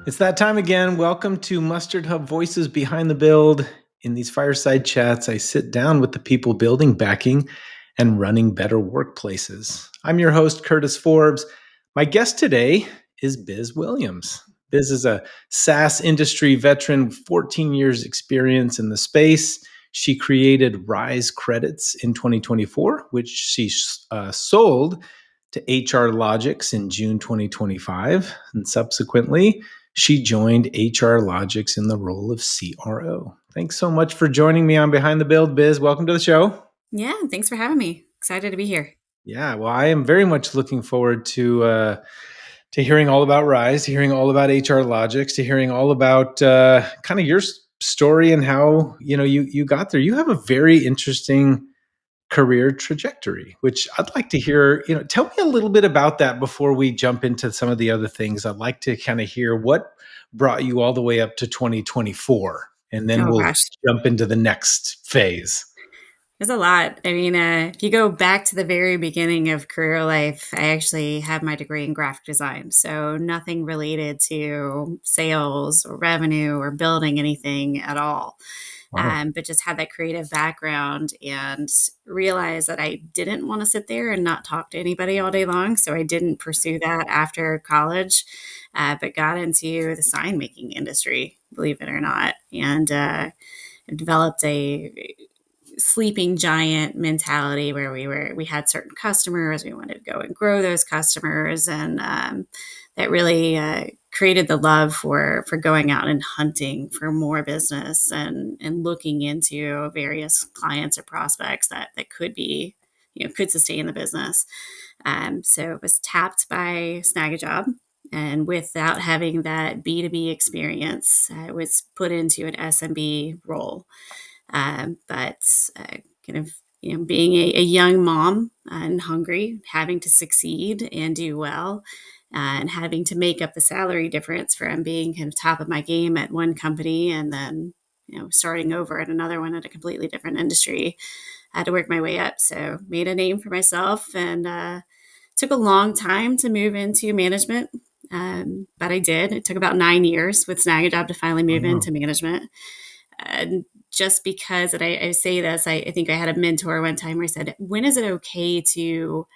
It's that time again. Welcome to MustardHub Voices Behind the Build. In these fireside chats, I sit down with the people building, backing, and running better workplaces. I'm your host, Curtis Forbes. My guest today is Biz Williams. Biz is a SaaS industry veteran, 14 years experience in the space. She created Ryze Credits in 2024, which she sold to HR Logix in June 2025, and subsequently she joined HR Logix in the role of CRO. Thanks so much for joining me on Behind the Build, Biz. Welcome to the show. Yeah, thanks for having me. Excited to be here. Yeah, well, I am very much looking forward to hearing all about Ryze, to hearing all about HR Logix, to hearing all about kind of your story and how you got there. You have a very interesting career trajectory, which I'd like to hear. Tell me a little bit about that before we jump into some of the other things. I'd like to kind of hear what brought you all the way up to 2024, and then we'll jump into the next phase. There's a lot. I mean, if you go back to the very beginning of career life, I actually have my degree in graphic design. So nothing related to sales or revenue or building anything at all. Wow. But just had that creative background and realized that I didn't want to sit there and not talk to anybody all day long. So I didn't pursue that after college, but got into the sign making industry, believe it or not, and developed a sleeping giant mentality where we had certain customers, we wanted to go and grow those customers, and that really created the love for going out and hunting for more business and looking into various clients or prospects that could be could sustain the business. So it was tapped by Snag a Job. And without having that B2B experience, I was put into an SMB role. But kind of being a young mom and hungry, having to succeed and do well, and having to make up the salary difference from being kind of top of my game at one company and then starting over at another one at a completely different industry. I had to work my way up, so made a name for myself, and took a long time to move into management. But I did. It took about 9 years with Snag a Job to finally move into management. And just because, and I say this, I think I had a mentor one time where I said, when is it okay to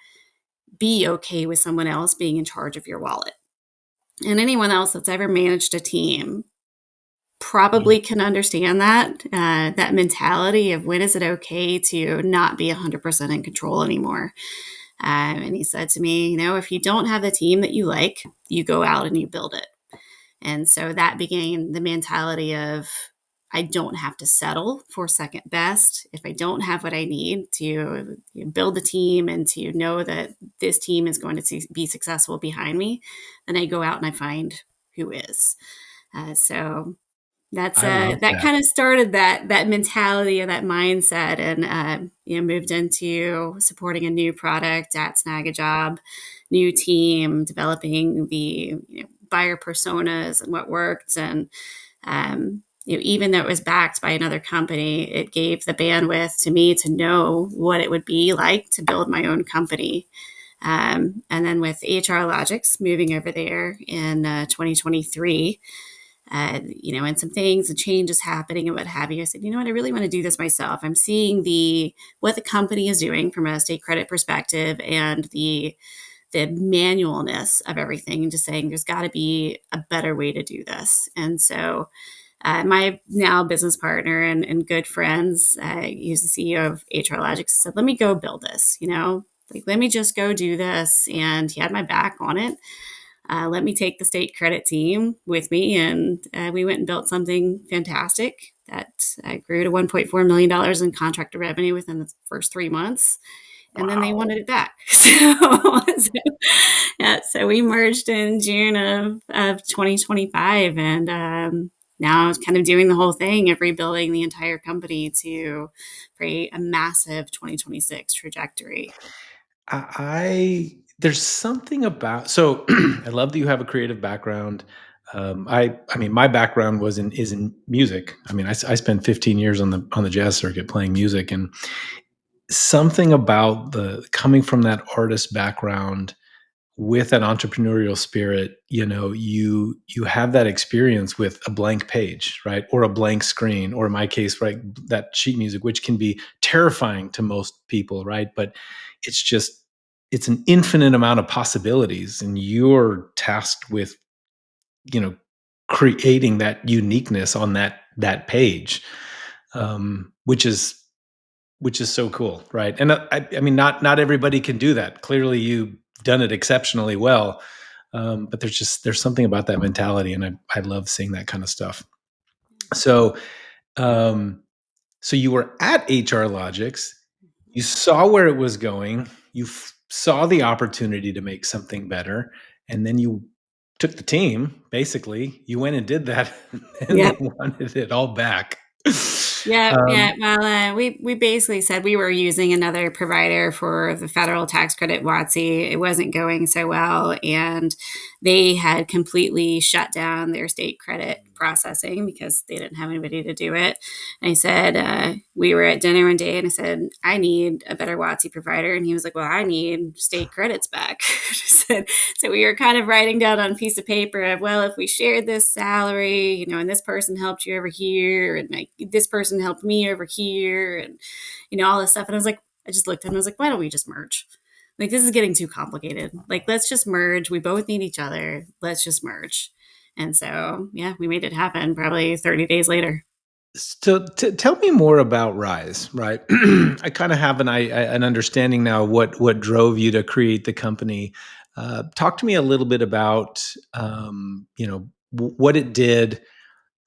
be okay with someone else being in charge of your wallet? And anyone else that's ever managed a team probably can understand that mentality of when is it okay to not be 100% in control anymore. And he said to me, if you don't have the team that you like, you go out and you build it. And so that became the mentality of, I don't have to settle for second best. If I don't have what I need to build the team and to know that this team is going to be successful behind me, then I go out and I find who is. So that kind of started that mentality and that mindset, and moved into supporting a new product at Snag a Job, new team, developing the buyer personas and what worked, and even though it was backed by another company, it gave the bandwidth to me to know what it would be like to build my own company. And then with HRLogics moving over there in 2023, and some things and changes happening and what have you, I said, I really want to do this myself. I'm seeing what the company is doing from a state credit perspective and the manualness of everything, and just saying there's got to be a better way to do this. And so my now business partner and good friends, he's the CEO of HR Logix, said, let me go build this, let me just go do this. And he had my back on it. Let me take the state credit team with me. And we went and built something fantastic that grew to $1.4 million in contractor revenue within the first 3 months. And then they wanted it back. So we merged in June of 2025. And now I was kind of doing the whole thing of rebuilding the entire company to create a massive 2026 trajectory. There's something about, so I love that you have a creative background. I mean, my background is in music. I mean, I spent 15 years on the jazz circuit playing music, and something about the coming from that artist background with an entrepreneurial spirit, you have that experience with a blank page, right? Or a blank screen, or in my case, right, that sheet music, which can be terrifying to most people, right? But it's just, it's an infinite amount of possibilities, and you're tasked with, you know, creating that uniqueness on that page, which is so cool, right? And I mean, not everybody can do that. Clearly, you've done it exceptionally well, but there's something about that mentality, and I love seeing that kind of stuff. So, um, so you were at HR Logix, you saw where it was going, you saw the opportunity to make something better, and then you took the team. Basically, you went and did that, and they Yep. wanted it all back. Yeah, yeah. Um, Well, we basically said we were using another provider for the federal tax credit WOTC. It wasn't going so well, and they had completely shut down their state credit processing because they didn't have anybody to do it. And I said, we were at dinner one day, and I said, I need a better WOTC provider, and he was like, well, I need state credits back. I said, so we were kind of writing down on a piece of paper of, well, if we shared this salary, and this person helped you over here, and like this person helped me over here, and all this stuff. And I was like, I just looked at him, I was like, why don't we just merge? Like, this is getting too complicated. Like, let's just merge. We both need each other. Let's just merge. And so, yeah, we made it happen probably 30 days later. So tell me more about Rise, right? I kind of have an understanding now of what drove you to create the company. Talk to me a little bit about what it did,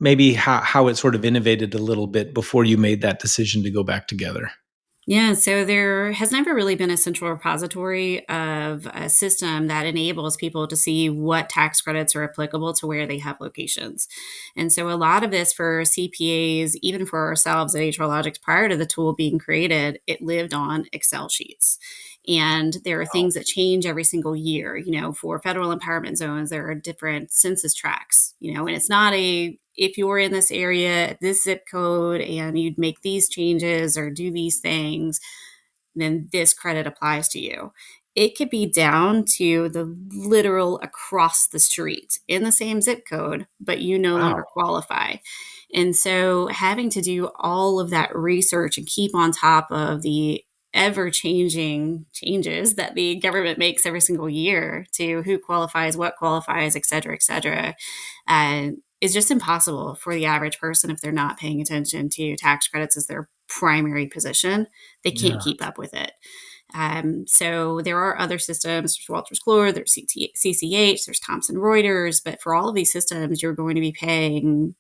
maybe how it sort of innovated a little bit before you made that decision to go back together. Yeah, so there has never really been a central repository of a system that enables people to see what tax credits are applicable to where they have locations. And so a lot of this for CPAs, even for ourselves at HRLogics prior to the tool being created, it lived on Excel sheets. And there are things that change every single year. For federal empowerment zones, there are different census tracts, and it's not if you're in this area, this zip code, and you'd make these changes or do these things, then this credit applies to you. It could be down to the literal across the street in the same zip code, but you no longer Wow. qualify. And so having to do all of that research and keep on top of the ever changing changes that the government makes every single year to who qualifies, what qualifies, et cetera, is just impossible for the average person if they're not paying attention to tax credits as their primary position. They can't Yeah. keep up with it. So there are other systems. There's Walters Kluwer, there's CCH, there's Thomson Reuters, but for all of these systems, you're going to be paying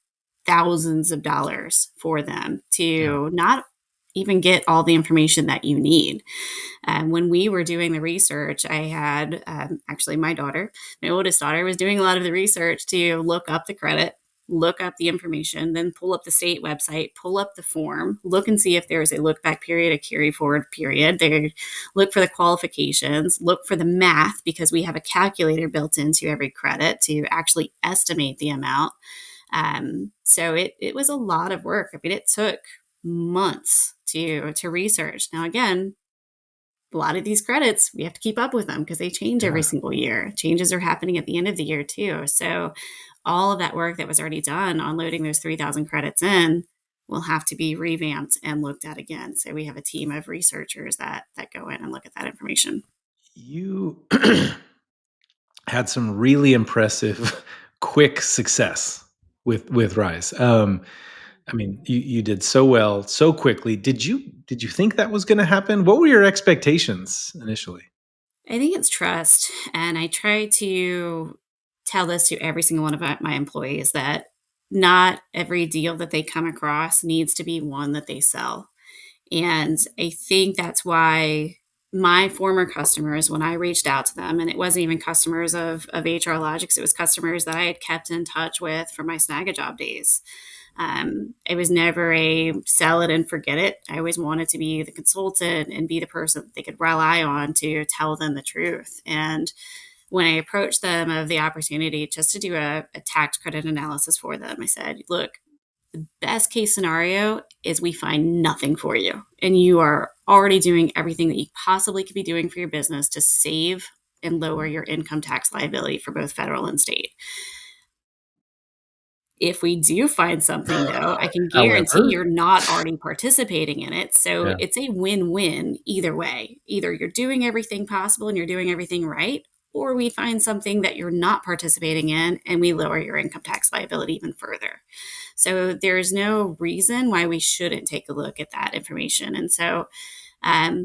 thousands of dollars for them Yeah. to not even get all the information that you need. When we were doing the research, I had actually my oldest daughter, was doing a lot of the research to look up the credit, look up the information, then pull up the state website, pull up the form, look and see if there is a look back period, a carry forward period. They look for the qualifications, look for the math, because we have a calculator built into every credit to actually estimate the amount. So it was a lot of work. I mean, it took months to research. Now, again, a lot of these credits, we have to keep up with them because they change every Yeah. single year. Changes are happening at the end of the year too. So all of that work that was already done on loading those 3,000 credits in will have to be revamped and looked at again. So we have a team of researchers that go in and look at that information. You had some really impressive quick success with Rise. I mean, you did so well so quickly. Did you think that was going to happen? What were your expectations initially? I think it's trust. And I try to tell this to every single one of my employees that not every deal that they come across needs to be one that they sell. And I think that's why my former customers, when I reached out to them, and it wasn't even customers of HR Logix, it was customers that I had kept in touch with from my Snag a Job days. It was never a sell it and forget it. I always wanted to be the consultant and be the person that they could rely on to tell them the truth. And when I approached them of the opportunity just to do a tax credit analysis for them, I said, look, the best case scenario is we find nothing for you and you are already doing everything that you possibly could be doing for your business to save and lower your income tax liability for both federal and state. If we do find something, though, I can guarantee However, you're not already participating in it. So yeah, it's a win-win either way. Either you're doing everything possible and you're doing everything right, or we find something that you're not participating in and we lower your income tax liability even further. So there's no reason why we shouldn't take a look at that information. And so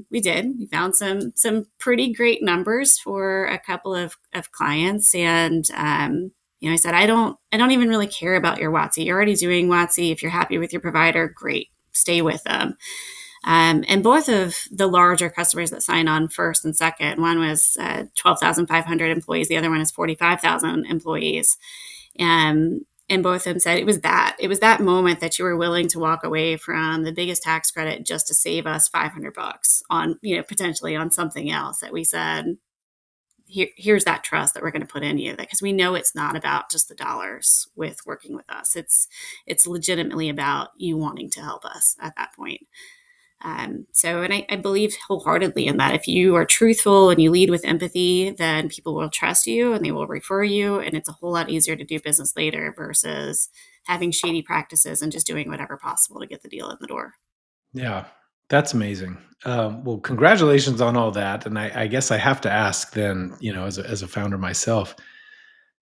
we did. We found some pretty great numbers for a couple of clients, and I said, I don't even really care about your WOTC. You're already doing WOTC. If you're happy with your provider, great, stay with them. And both of the larger customers that signed on first and second, one was 12,500 employees, the other one is 45,000 employees. And both of them said it was that moment that you were willing to walk away from the biggest tax credit just to save us $500 on, potentially on something else, that we said, here's that trust that we're going to put in you, because we know it's not about just the dollars with working with us. It's legitimately about you wanting to help us at that point. And I believe wholeheartedly in that. If you are truthful and you lead with empathy, then people will trust you and they will refer you. And it's a whole lot easier to do business later versus having shady practices and just doing whatever possible to get the deal in the door. yeah, that's amazing. Well, congratulations on all that. And I guess I have to ask then, as a founder myself,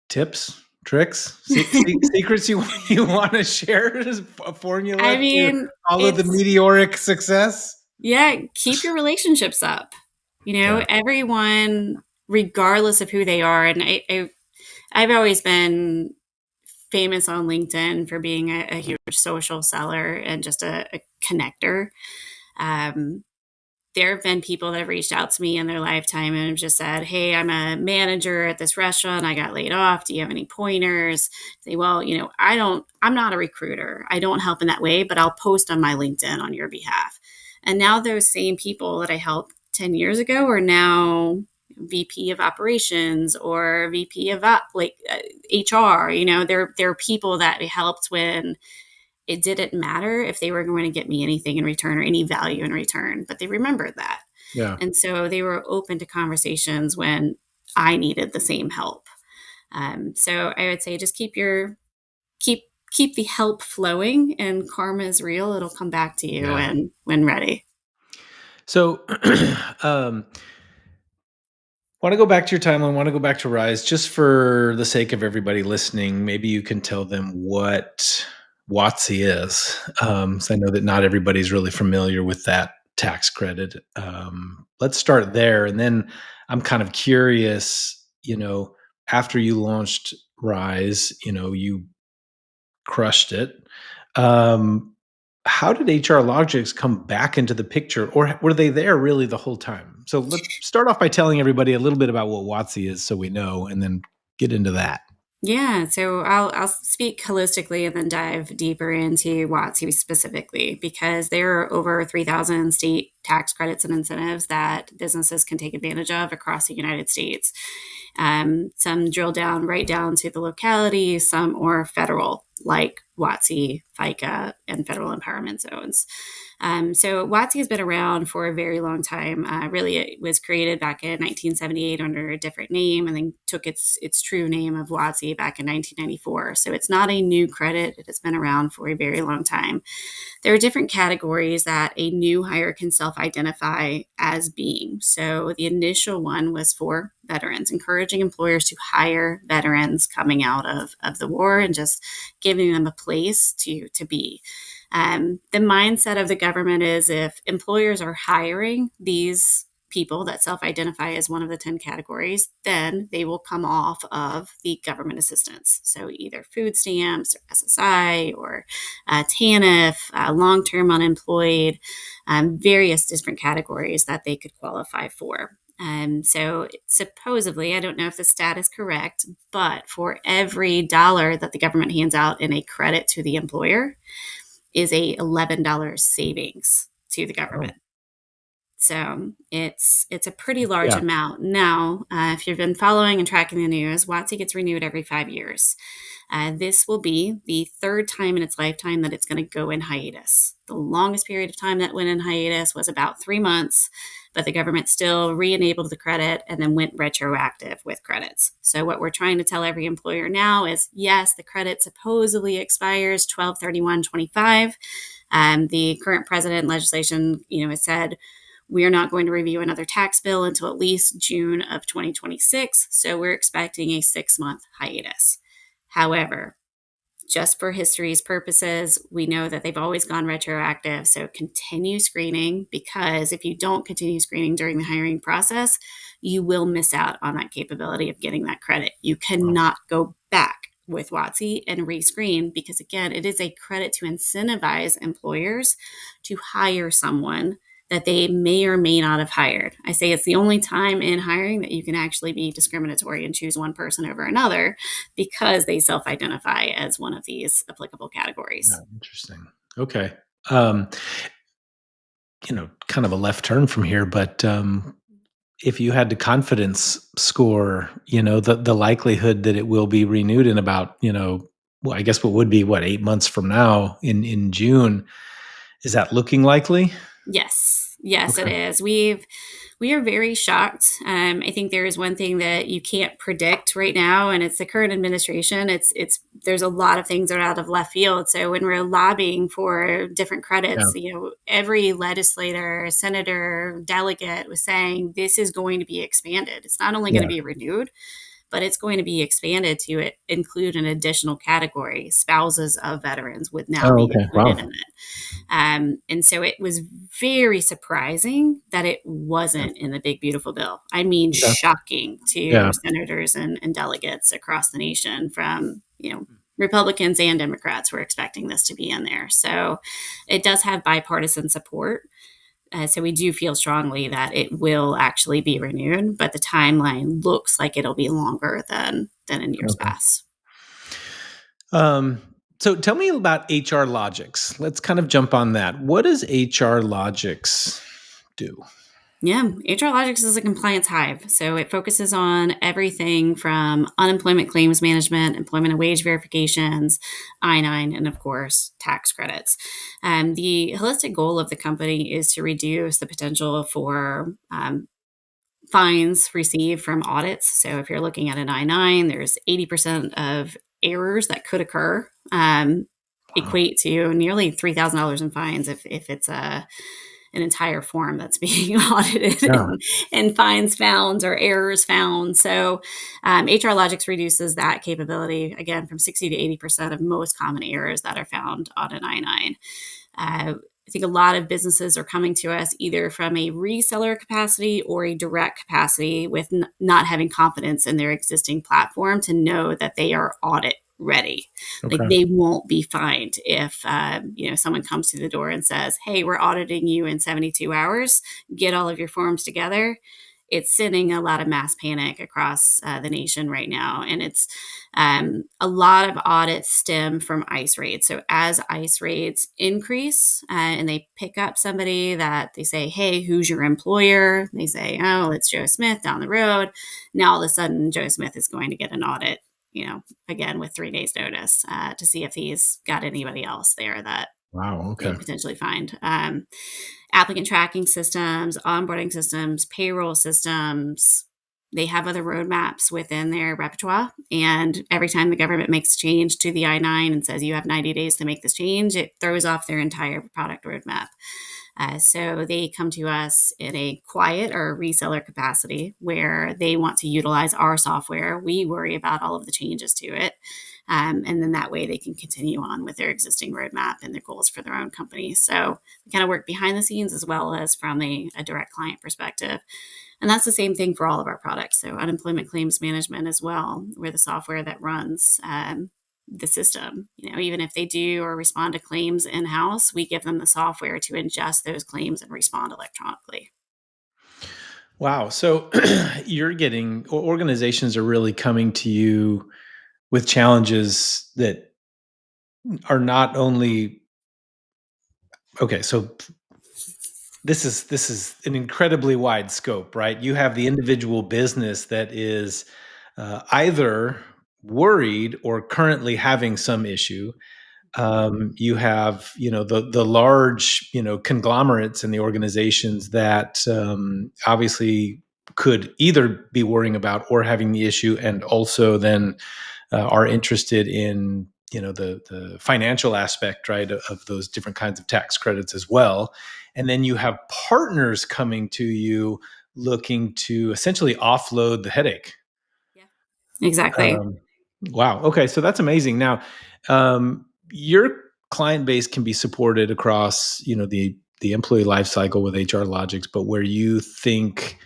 tips, tricks, secrets you want to share as a I formula to mean, follow the it's, meteoric success? yeah, keep your relationships up. Yeah. Everyone, regardless of who they are. And I've always been famous on LinkedIn for being a huge social seller and just a connector. Um, there have been people that have reached out to me in their lifetime and have just said, "Hey, I'm a manager at this restaurant. I got laid off. Do you have any pointers?" Say, "Well, I'm not a recruiter. I don't help in that way, but I'll post on my LinkedIn on your behalf." And now those same people that I helped 10 years ago are now VP of operations or VP of HR. They're people that I helped when it didn't matter if they were going to get me anything in return or any value in return, but they remembered that. Yeah. And so they were open to conversations when I needed the same help. So I would say just keep keep the help flowing, and karma is real. It'll come back to you Yeah. when ready. So, um, want to go back to your timeline, want to go back to Rise, just for the sake of everybody listening. Maybe you can tell them what WOTC is. So I know that not everybody's really familiar with that tax credit. Let's start there. And then I'm kind of curious, after you launched Rise, you crushed it. Um, how did HR Logix come back into the picture, or were they there really the whole time? So let's start off by telling everybody a little bit about what WOTC is, so we know, and then get into that. Yeah, so I'll speak holistically and then dive deeper into WOTC specifically, because there are over 3,000 state tax credits and incentives that businesses can take advantage of across the United States. Some drill down right down to the locality, some or federal, like WOTC, FICA, and federal empowerment zones. So WOTC has been around for a very long time. Really, it was created back in 1978 under a different name, and then took its true name of WOTC back in 1994. So it's not a new credit. It has been around for a very long time. There are different categories that a new hire can self-identify as being. So the initial one was for veterans, encouraging employers to hire veterans coming out of the war and just giving them a place to be. The mindset of the government is, if employers are hiring these people that self-identify as one of the 10 categories, then they will come off of the government assistance. So either food stamps or SSI or TANF, long-term unemployed, various different categories that they could qualify for. So supposedly, I don't know if the stat is correct, but for every dollar that the government hands out in a credit to the employer is a $11 savings to the Oh, government. So it's a pretty large yeah. amount. Now, if you've been following and tracking the news, WOTC gets renewed every 5 years. This will be the third time in its lifetime that it's going to go in hiatus. The The longest period of time that went in hiatus was about 3 months, but the government still re-enabled the credit and then went retroactive with credits. So what we're trying to tell every employer now is, yes, the credit supposedly expires 12/31/25. The current president legislation, has said we are not going to review another tax bill until at least June of 2026. So we're expecting a 6-month hiatus. However, just for history's purposes, we know that they've always gone retroactive. So continue screening, because if you don't continue screening during the hiring process, you will miss out on that capability of getting that credit. You cannot go back with WOTC and rescreen, because again, it is a credit to incentivize employers to hire someone that they may or may not have hired. I say it's the only time in hiring that you can actually be discriminatory and choose one person over another, because they self-identify as one of these applicable categories. Yeah, interesting. Okay. Um, kind of a left turn from here, but if you had to confidence score, the likelihood that it will be renewed in about, well, I guess what would be 8 months from now in June, is that looking likely? Yes, it Okay. is. We are very shocked. I think there is one thing that you can't predict right now, and it's the current administration. It's there's a lot of things that are out of left field. So when we're lobbying for different Yeah. credits, every legislator, senator, delegate was saying this is going to be expanded. It's not only going to Yeah. be renewed, but it's going to be expanded to include an additional category. Spouses of veterans would now Oh, be okay. included Wow. in it. And so it was very surprising that it Yeah. wasn't in the big, beautiful bill. I mean, Okay. shocking to Yeah. senators and delegates across the nation, from, Republicans and Democrats were expecting this to be in there. So it does have bipartisan support. So we do feel strongly that it will actually be renewed, but the timeline looks like it'll be longer than in years Okay. past. Um, so tell me about HR Logix. Let's kind of jump on that. What does HR Logix do? Yeah, HRLogics is a compliance hive. So it focuses on everything from unemployment claims management, employment and wage verifications, I-9, and of course, tax credits. The holistic goal of the company is to reduce the potential for fines received from audits. So if you're looking at an I-9, there's 80% of errors that could occur, Wow. equate to nearly $3,000 in fines if it's an entire form that's being audited, Yeah. and fines found or errors found. So HR Logix reduces that capability, again, from 60 to 80% of most common errors that are found on an I-9. I think a lot of businesses are coming to us either from a reseller capacity or a direct capacity, with not having confidence in their existing platform to know that they are audit ready. Like, Okay. they won't be fined if someone comes to the door and says, "Hey, we're auditing you in 72 hours. Get all of your forms together." It's sending a lot of mass panic across the nation right now, and it's a lot of audits stem from ICE raids. So as ICE raids increase, and they pick up somebody that they say, "Hey, who's your employer?" They say, "Oh, it's Joe Smith down the road." Now all of a sudden, Joe Smith is going to get an audit, again, with 3 days notice, to see if he's got anybody else there that Wow. they Okay. potentially find. Applicant tracking systems, onboarding systems, payroll systems. They have other roadmaps within their repertoire. And every time the government makes a change to the I-9 and says you have 90 days to make this change, it throws off their entire product roadmap. So they come to us in a quiet or reseller capacity where they want to utilize our software. We worry about all of the changes to it. And then that way they can continue on with their existing roadmap and their goals for their own company. So we kind of work behind the scenes as well as from a direct client perspective. And that's the same thing for all of our products. So unemployment claims management as well, we're the software that runs the system. Even if they do or respond to claims in-house, we give them the software to ingest those claims and respond electronically. Wow. So organizations are really coming to you with challenges that are not only, okay, so this is an incredibly wide scope, right? You have the individual business that is either worried or currently having some issue. You have, the large, conglomerates and the organizations that obviously could either be worrying about or having the issue, and also then are interested in, the financial aspect, right, of those different kinds of tax credits as well. And then you have partners coming to you looking to essentially offload the headache. Yeah. Exactly. Um, wow. Okay. So that's amazing. Now, your client base can be supported across, the employee life cycle with HR Logix, but where do you think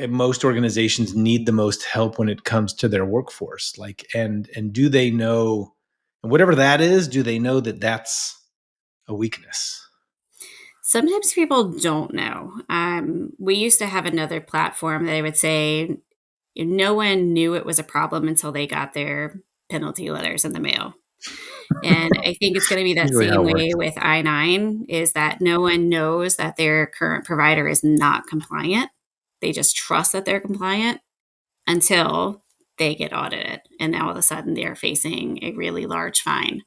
most organizations need the most help when it comes to their workforce? Like, and do they know, and whatever that is, do they know that that's a weakness? Sometimes people don't know. We used to have another platform that I would say no one knew it was a problem until they got their penalty letters in the mail. And I think it's going to be that Usually how same it way works. with I-9 is that no one knows that their current provider is not compliant. They just trust that they're compliant until they get audited. And now all of a sudden they're facing a really large fine.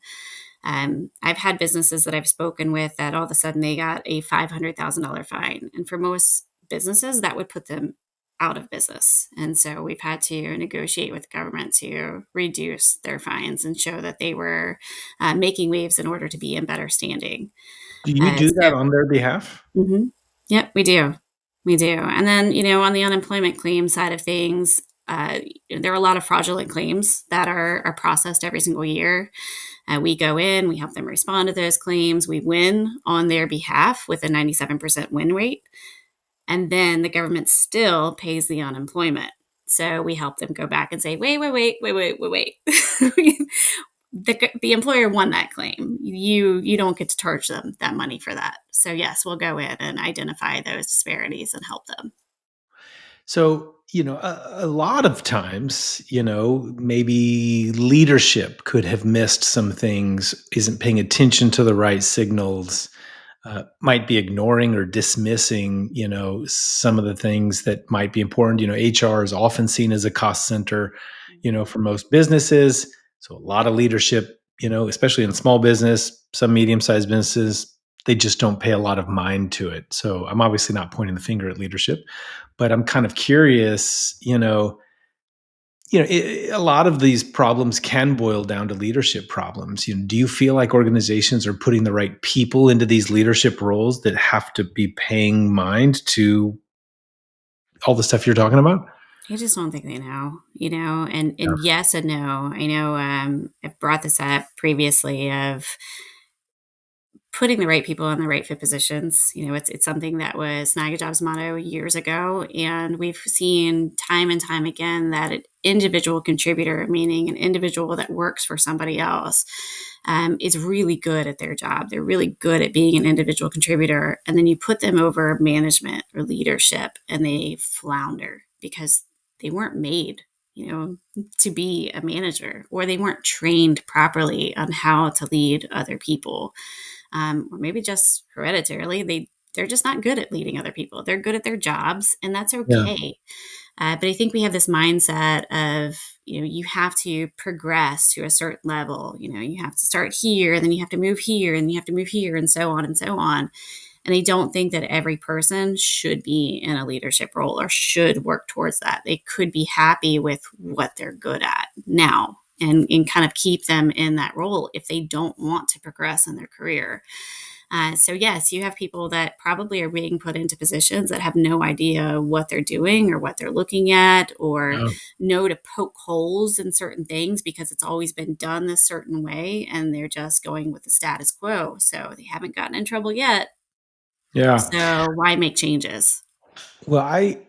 I've had businesses that I've spoken with that all of a sudden they got a $500,000 fine. And for most businesses, that would put them out of business. And so we've had to negotiate with the government to reduce their fines and show that they were making waves in order to be in better standing. Do you do that So, on their behalf? mhm. Yep, we do. We do. And then, on the unemployment claim side of things, there are a lot of fraudulent claims that are processed every single year. We go in, we help them respond to those claims, we win on their behalf with a 97% win rate, and then the government still pays the unemployment. So we help them go back and say, wait. The employer won that claim. You don't get to charge them that money for that. So yes, we'll go in and identify those disparities and help them. So, a lot of times, maybe leadership could have missed some things, isn't paying attention to the right signals, might be ignoring or dismissing, some of the things that might be important. HR is often seen as a cost center, Mhm. for most businesses. So, a lot of leadership, especially in small business, some medium sized businesses, they just don't pay a lot of mind to it. So, I'm obviously not pointing the finger at leadership, but I'm kind of curious, a lot of these problems can boil down to leadership problems. Do you feel like organizations are putting the right people into these leadership roles that have to be paying mind to all the stuff you're talking about? I just don't think they know, and Yeah. yes and no. I know I've brought this up previously of putting the right people in the right fit positions. It's something that was Snagajob's motto years ago, and we've seen time and time again that an individual contributor, meaning an individual that works for somebody else, is really good at their job. They're really good at being an individual contributor, and then you put them over management or leadership, and they flounder because they weren't made. To be a manager, or they weren't trained properly on how to lead other people, or maybe just hereditarily, they're just not good at leading other people. They're good at their jobs, and that's Yeah. okay. But I think we have this mindset of, you have to progress to a certain level. You have to start here, and then you have to move here, and you have to move here, and so on and so on. And I don't think that every person should be in a leadership role or should work towards that. They could be happy with what they're good at now, and kind of keep them in that role if they don't want to progress in their career. So, yes, you have people that probably are being put into positions that have no idea what they're doing or what they're looking at, or Yeah. know to poke holes in certain things because it's always been done this certain way, and they're just going with the status quo. So, they haven't gotten in trouble yet. Yeah. So, why make changes? Well, I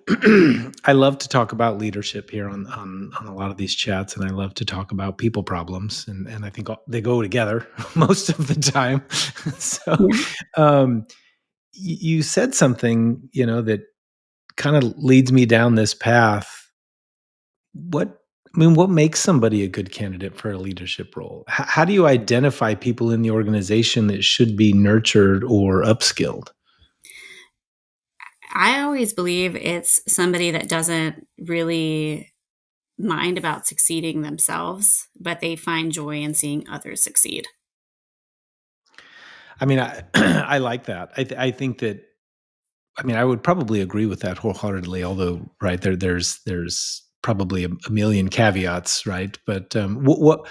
I love to talk about leadership here on a lot of these chats, and I love to talk about people problems, and I think they go together most of the time. So, Yeah. um, you said something, that kind of leads me down this path. What makes somebody a good candidate for a leadership role? How do you identify people in the organization that should be nurtured or upskilled? I always believe it's somebody that doesn't really mind about succeeding themselves, but they find joy in seeing others succeed. I mean, I I like that. I think that I mean, I would probably agree with that wholeheartedly, although, right, there's probably a million caveats, right? But, what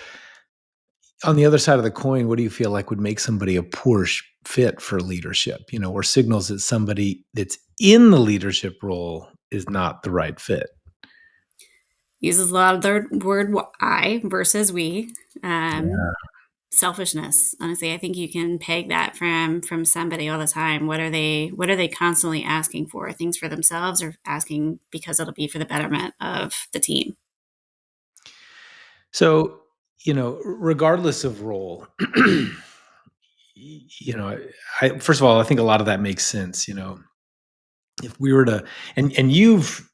on the other side of the coin, what do you feel like would make somebody a poor fit for leadership, or signals that somebody that's in the leadership role is not the right fit? Uses a lot of the word I versus we. Um, Yeah. Selfishness. Honestly, I think you can peg that from somebody all the time. What are they constantly asking for? Things for themselves or asking because it'll be for the betterment of the team? So, regardless of role, you know, first of all, I think a lot of that makes sense. If we were to, and you've,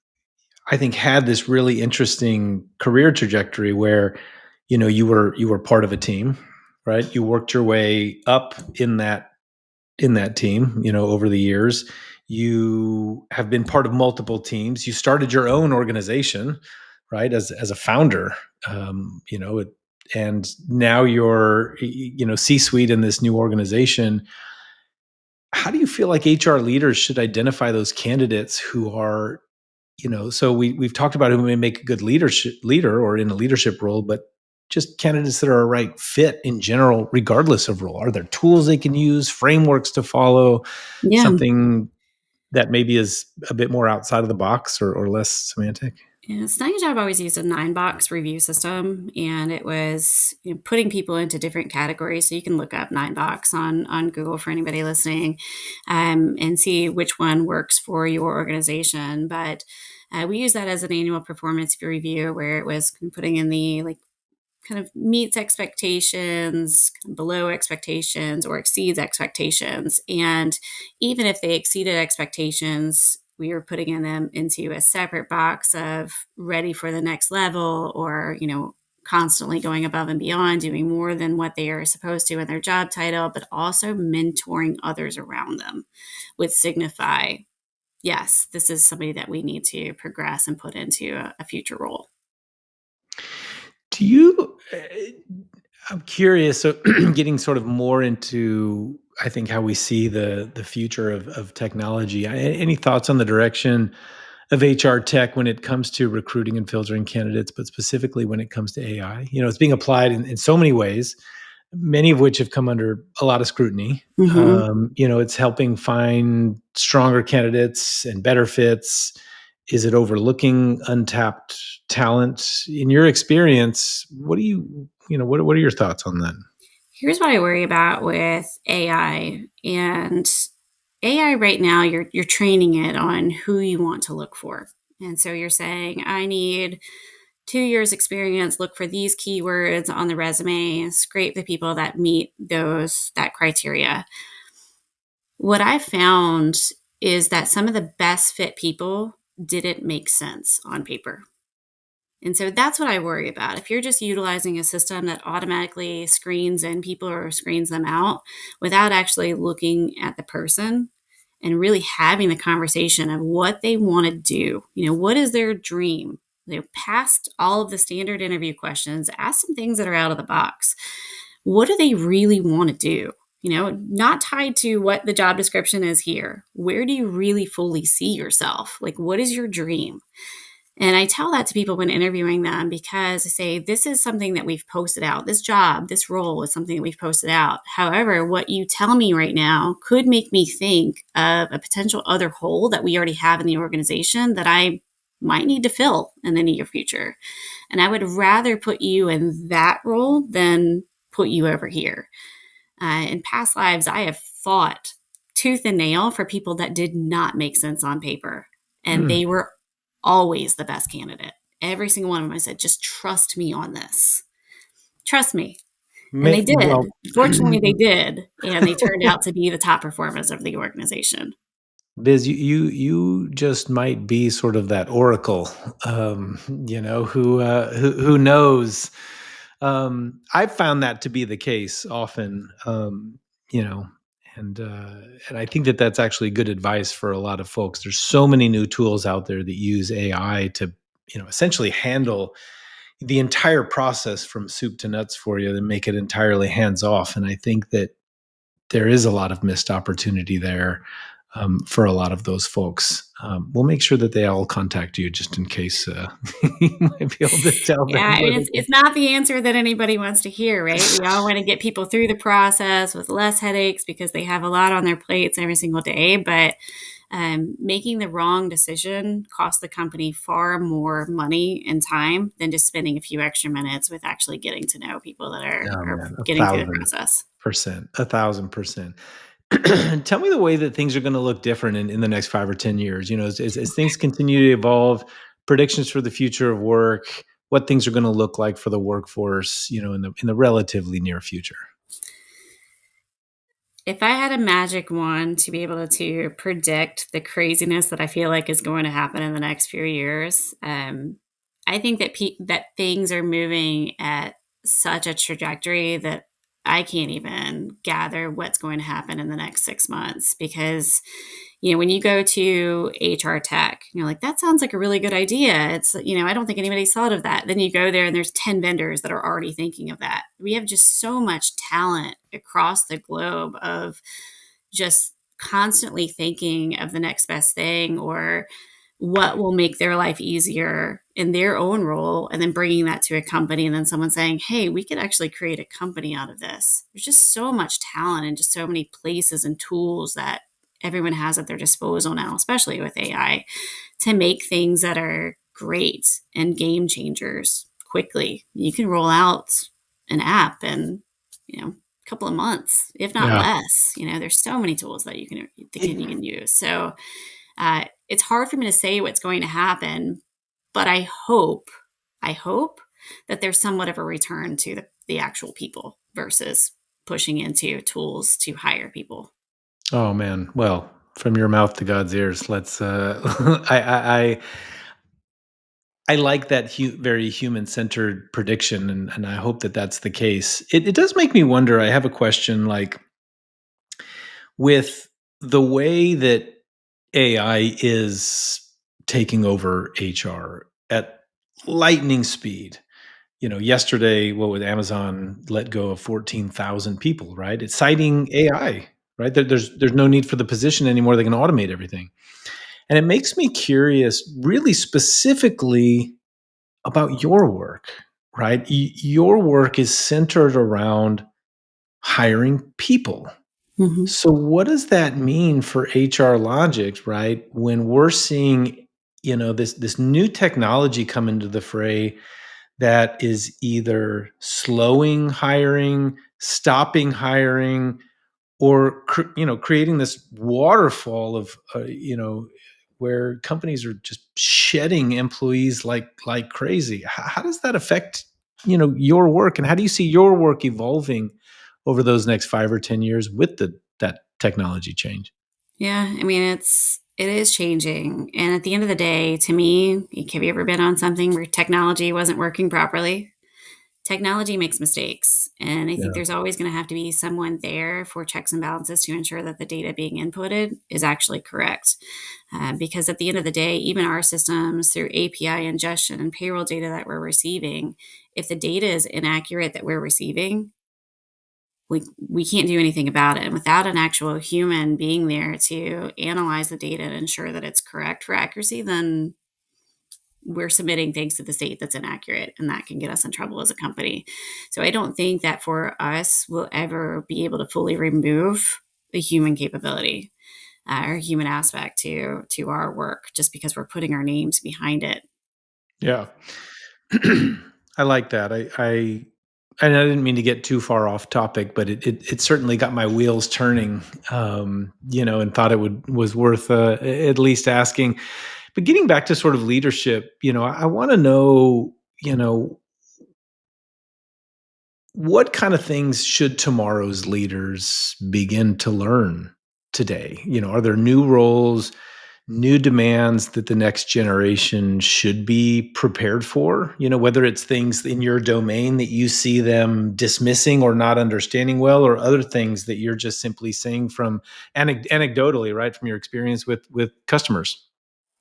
I think, had this really interesting career trajectory where, you were part of a team, right? You worked your way up in that team, over the years. You have been part of multiple teams. You started your own organization, right? As a founder, and now you're, C-suite in this new organization. How do you feel like HR leaders should identify those candidates who are, so we've talked about who may make a good leader or in a leadership role, but just candidates that are a right fit in general, regardless of role? Are there tools they can use, frameworks to follow, Yeah. something that maybe is a bit more outside of the box or less semantic? Yeah, Snag Job always used a 9 box review system, and it was putting people into different categories. So you can look up 9 box on Google for anybody listening, and see which one works for your organization. But we use that as an annual performance review, where it was putting in the like kind of meets expectations, below expectations, or exceeds expectations. And even if they exceeded expectations, we were putting in them into a separate box of ready for the next level, or, constantly going above and beyond, doing more than what they are supposed to in their job title, but also mentoring others around them would signify, yes, this is somebody that we need to progress and put into a future role. Do you? I'm curious. So, getting sort of more into, I think, how we see the future of technology. Any thoughts on the direction of HR tech when it comes to recruiting and filtering candidates, but specifically when it comes to AI? It's being applied in so many ways, many of which have come under a lot of scrutiny. Hmm. It's helping find stronger candidates and better fits. Is it overlooking untapped talent? In your experience, what are your thoughts on that? Here's what I worry about with AI. And AI right now, you're training it on who you want to look for. And so you're saying, I need 2 years experience, look for these keywords on the resume, scrape the people that meet that criteria. What I found is that some of the best fit people didn't make sense on paper. And so that's what I worry about. If you're just utilizing a system that automatically screens in people or screens them out without actually looking at the person and really having the conversation of what they want to do, what is their dream? Past all of the standard interview questions, ask some things that are out of the box. What do they really want to do? Not tied to what the job description is here. Where do you really fully see yourself? Like, what is your dream? And I tell that to people when interviewing them, because I say, this is something that we've posted out. This job, this role is something that we've posted out. However, what you tell me right now could make me think of a potential other hole that we already have in the organization that I might need to fill in the near future. And I would rather put you in that role than put you over here. In past lives, I have fought tooth and nail for people that did not make sense on paper. And Hmm. they were always the best candidate. Every single one of them, I said, just trust me on this. Trust me. And they Well, did. Fortunately, they did. And they turned out to be the top performers of the organization. Biz, you just might be sort of that oracle, who knows. I've found that to be the case often, you know, and I think that that's actually good advice for a lot of folks. There's so many new tools out there that use AI to essentially handle the entire process from soup to nuts for you and make it entirely hands off. And I think that there is a lot of missed opportunity there for a lot of those folks. We'll make sure that they all contact you just in case you might be able to tell Yeah, them. I mean, it's not the answer that anybody wants to hear, right? We all want to get people through the process with less headaches because they have a lot on their plates every single day. But making the wrong decision costs the company far more money and time than just spending a few extra minutes with actually getting to know people that Oh are man, getting through the process. 1,000%, 1,000%. Tell me the way that things are going to look different in the next 5 or 10 years. As things continue to evolve, predictions for the future of work, what things are going to look like for the workforce, in the relatively near future. If I had a magic wand to be able to predict the craziness that I feel like is going to happen in the next few years, I think that things are moving at such a trajectory that I can't even gather what's going to happen in the next 6 months. Because when you go to HR tech, you're like, that sounds like a really good idea. I don't think anybody's thought of that. Then you go there and there's 10 vendors that are already thinking of that. We have just so much talent across the globe of just constantly thinking of the next best thing or what will make their life easier in their own role, and then bringing that to a company, and then someone saying, hey, we could actually create a company out of this. There's just so much talent and just so many places and tools that everyone has at their disposal now, especially with AI, to make things that are great and game changers quickly. You can roll out an app in a couple of months, if not Yeah. less. There's so many tools that you can use. So it's hard for me to say what's going to happen, but I hope that there's somewhat of a return to the actual people versus pushing into tools to hire people. Oh man. Well, from your mouth to God's ears. Let's. I like that very human centered prediction, and I hope that that's the case. It does make me wonder. I have a question, like with the way that AI is taking over HR at lightning speed. Yesterday, what was Amazon let go of 14,000 people, right? It's citing AI, right? There's no need for the position anymore. They can automate everything. And it makes me curious, really specifically about your work, right? Your work is centered around hiring people. Mhm. So what does that mean for HR Logix, right? When we're seeing, this new technology come into the fray that is either slowing hiring, stopping hiring, or creating this waterfall of where companies are just shedding employees like crazy. How does that affect your work, and how do you see your work evolving over those next 5 or 10 years with that technology change? Yeah, I mean it is changing, and at the end of the day, to me, have you ever been on something where technology wasn't working properly? Technology makes mistakes. And I think Yeah. there's always going to have to be someone there for checks and balances to ensure that the data being inputted is actually correct. Because at the end of the day, even our systems through API ingestion and payroll data that we're receiving, if the data is inaccurate that we're receiving, we can't do anything about it. And without an actual human being there to analyze the data and ensure that it's correct for accuracy, then we're submitting things to the state that's inaccurate, and that can get us in trouble as a company. So I don't think that for us we'll ever be able to fully remove the human capability or human aspect to our work just because we're putting our names behind it. Yeah. I like that. And I didn't mean to get too far off topic, but it certainly got my wheels turning, and thought was worth at least asking. But getting back to sort of leadership, I want to know, you know, what kind of things should tomorrow's leaders begin to learn today? Are there new roles, new demands that the next generation should be prepared for? Whether it's things in your domain that you see them dismissing or not understanding well, or other things that you're just simply saying from anecdotally, right, from your experience with customers.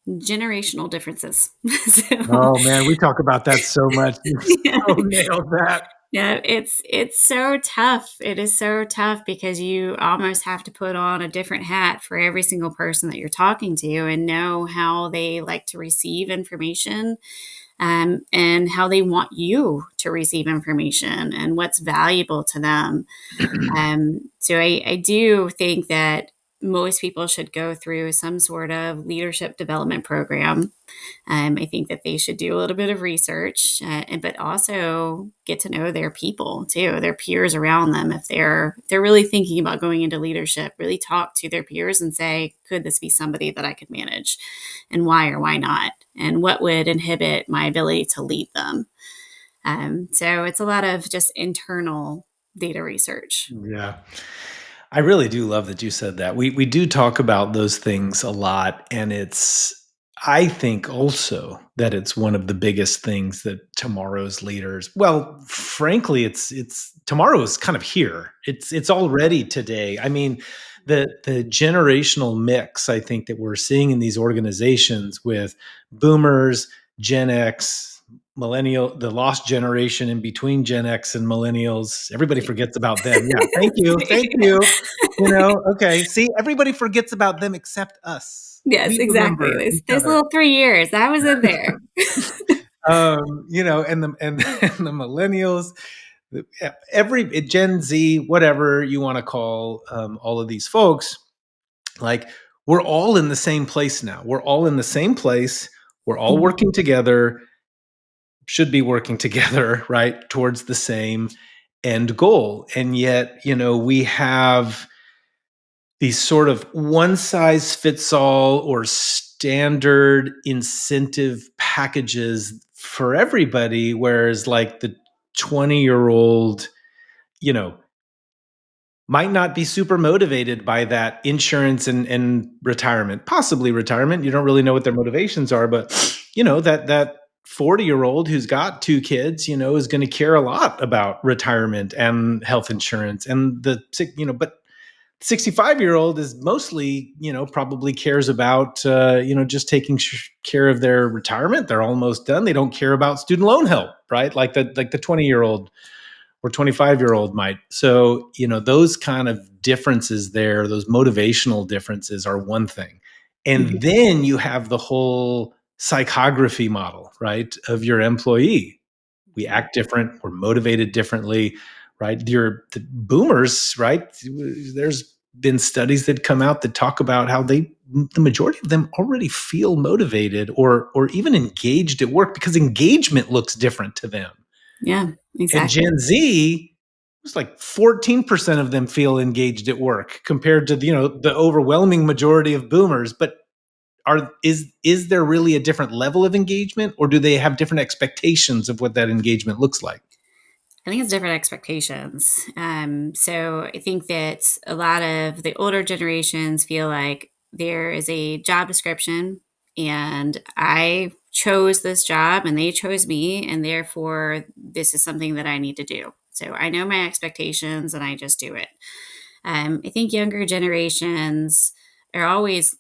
Generational differences. So, Oh man, we talk about that so much. You yeah. so nailed that. Yeah, it's so tough. It is so tough because you almost have to put on a different hat for every single person that you're talking to and know how they like to receive information, and how they want you to receive information and what's valuable to them. So I do think that most people should go through some sort of leadership development program. I think that they should do a little bit of research, but also get to know their people too, their peers around them. If they're really thinking about going into leadership, really talk to their peers and say, could this be somebody that I could manage, and why or why not, and what would inhibit my ability to lead them. So it's a lot of just internal data research. Yeah. I really do love that you said that. We do talk about those things a lot, and it's I think also that it's one of the biggest things that tomorrow's leaders, well, frankly, it's tomorrow is kind of here. It's already today. I mean, the generational mix I think that we're seeing in these organizations with boomers, Gen X, millennial, the lost generation in between Gen X and millennials. Everybody forgets about them. Yeah, thank you. Thank you. Okay. See, everybody forgets about them except us. Yes, We exactly. remember Those each those other. little 3 years, I was in there. And the and the millennials, every Gen Z, whatever you want to call all of these folks, like we're all in the same place now. We're all in the same place. We're all Mhm. working together, should be working together, right, towards the same end goal. And yet, we have these sort of one size fits all or standard incentive packages for everybody, whereas like the 20-year-old, you know, might not be super motivated by that insurance and retirement, possibly retirement. You don't really know what their motivations are, but that 40-year-old who's got two kids, is going to care a lot about retirement and health insurance. And but 65-year-old is mostly, probably cares about, just taking care of their retirement. They're almost done. They don't care about student loan help, right? Like the 20-year-old or 25-year-old might. So, those kind of differences there, those motivational differences are one thing. And Mhm. then you have the whole psychography model, right, of your employee. We Mhm. act different, we're motivated differently, right? The boomers, right? There's been studies that come out that talk about how the majority of them already feel motivated or even engaged at work because engagement looks different to them. Yeah, And exactly. Gen Z, it's like 14% of them feel engaged at work compared to the overwhelming majority of boomers. But is there really a different level of engagement, or do they have different expectations of what that engagement looks like? I think it's different expectations. So I think that a lot of the older generations feel like there is a job description, and I chose this job and they chose me, and therefore this is something that I need to do. So I know my expectations and I just do it. I think younger generations are always.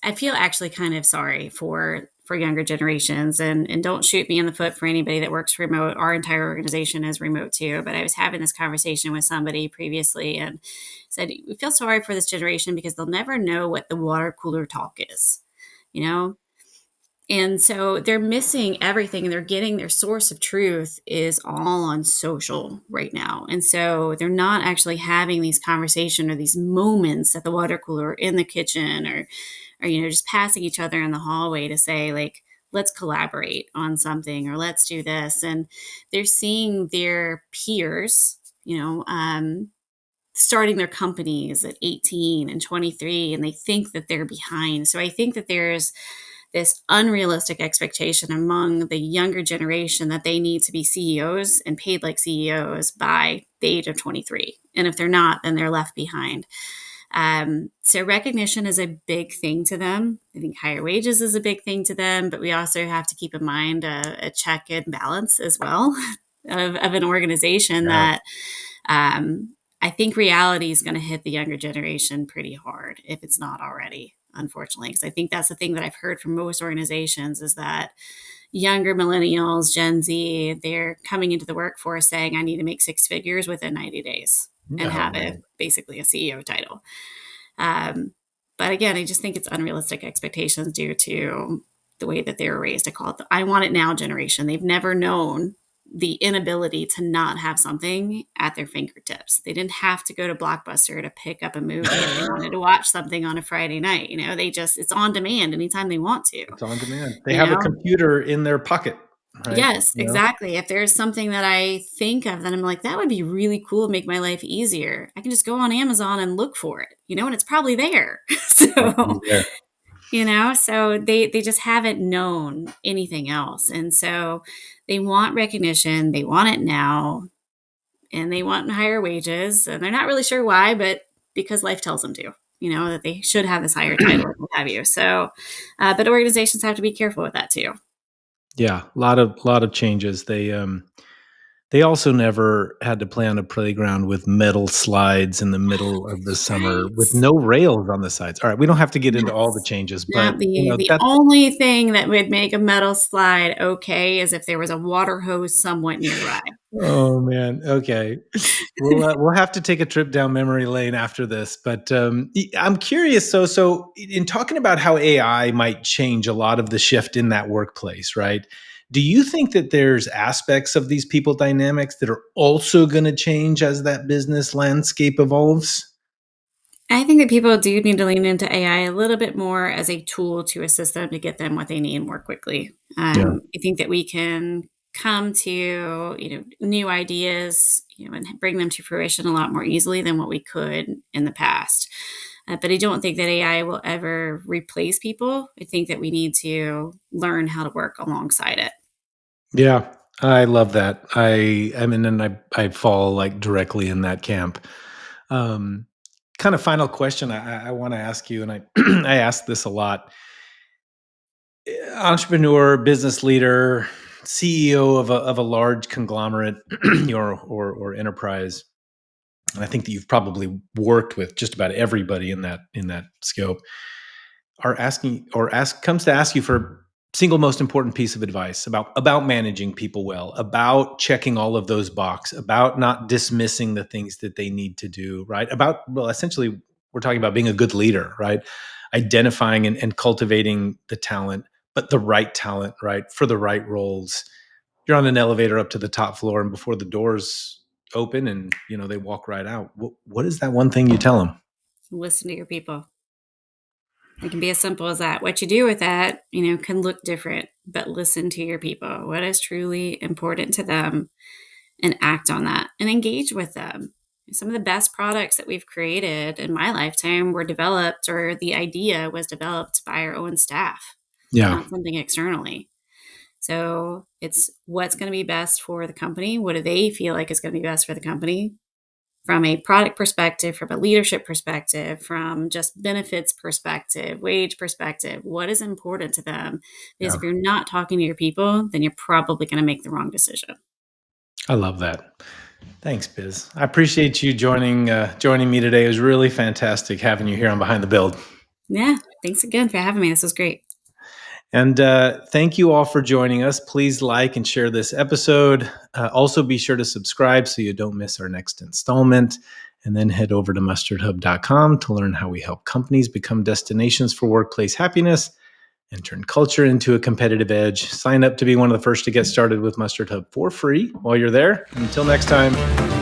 I feel actually kind of sorry for younger generations, and don't shoot me in the foot for anybody that works remote. Our entire organization is remote too. But I was having this conversation with somebody previously and said we feel sorry for this generation because they'll never know what the water cooler talk is, you know and so they're missing everything, and they're getting their source of truth is all on social right now. And so they're not actually having these conversations or these moments at the water cooler or in the kitchen, or just passing each other in the hallway to say, like, let's collaborate on something, or let's do this. And they're seeing their peers, starting their companies at 18 and 23, and they think that they're behind. So I think that there's this unrealistic expectation among the younger generation that they need to be CEOs and paid like CEOs by the age of 23. And if they're not, then they're left behind. So recognition is a big thing to them. I think higher wages is a big thing to them, but we also have to keep in mind a check and balance as well of an organization Yeah. that I think reality is going to hit the younger generation pretty hard if it's not already. unfortunately, because I think that's the thing that I've heard from most organizations is that younger millennials, Gen Z, they're coming into the workforce saying, I need to make six figures within 90 days and Oh, have man. basically a CEO title. Um, but again, I just think it's unrealistic expectations due to the way that they were raised. I call it the I want it now generation. They've never known the inability to not have something at their fingertips. They didn't have to go to Blockbuster to pick up a movie if they wanted to watch something on a Friday night. It's on demand anytime they want to, It's on demand. They you have a know? computer in their pocket, right? Yes, exactly. If there's something that I think of that I'm like, that would be really cool, make my life easier. I can just go on Amazon and look for it, and it's probably there. Probably So, there. so they just haven't known anything else. And so they want recognition, they want it now, and they want higher wages. And they're not really sure why, but because life tells them to, that they should have this higher title or what have you. So, but organizations have to be careful with that too. Yeah, a lot of changes. They also never had to play on a playground with metal slides in the middle of the summer Right. with no rails on the sides. All right, we don't have to get into all the Yes. changes, Yeah, but the that's only thing that would make a metal slide okay is if there was a water hose somewhat nearby. oh man. Okay, we'll have to take a trip down memory lane after this. But I'm curious. So in talking about how AI might change a lot of the shift in that workplace, right? Do you think that there's aspects of these people dynamics that are also going to change as that business landscape evolves? I think that people do need to lean into AI a little bit more as a tool to assist them to get them what they need more quickly. Yeah. I think that we can come to new ideas and bring them to fruition a lot more easily than what we could in the past. But I don't think that AI will ever replace people. I think that we need to learn how to work alongside it. Yeah, I love that. I mean, and I fall like directly in that camp. Um, Kind of final question I want to ask you, and I I ask this a lot. Entrepreneur, business leader, CEO of a large conglomerate or enterprise. And I think that you've probably worked with just about everybody in that scope. Are asking or ask comes to ask you for single most important piece of advice about managing people well, about checking all of those boxes, about not dismissing the things that they need to do, right? About, well, essentially we're talking about being a good leader, right? Identifying and cultivating the talent, but the right talent, right? For the right roles. You're on an elevator up to the top floor, and before the doors open and they walk right out. What is that one thing you tell them? Listen to your people. It can be as simple as that. What you do with that, can look different, but listen to your people. What is truly important to them and act on that and engage with them. Some of the best products that we've created in my lifetime were developed, or the idea was developed by our own staff, Yeah. not something externally. So it's what's going to be best for the company. What do they feel like is going to be best for the company? From a product perspective, from a leadership perspective, from just benefits perspective, wage perspective, what is important to them? Because Yeah. if you're not talking to your people, then you're probably going to make the wrong decision. I love that. Thanks, Biz. I appreciate you joining me today. It was really fantastic having you here on Behind the Build. Yeah. Thanks again for having me. This was great. And thank you all for joining us. Please like and share this episode. Also, be sure to subscribe so you don't miss our next installment. And then head over to mustardhub.com to learn how we help companies become destinations for workplace happiness and turn culture into a competitive edge. Sign up to be one of the first to get started with Mustard Hub for free while you're there. Until next time.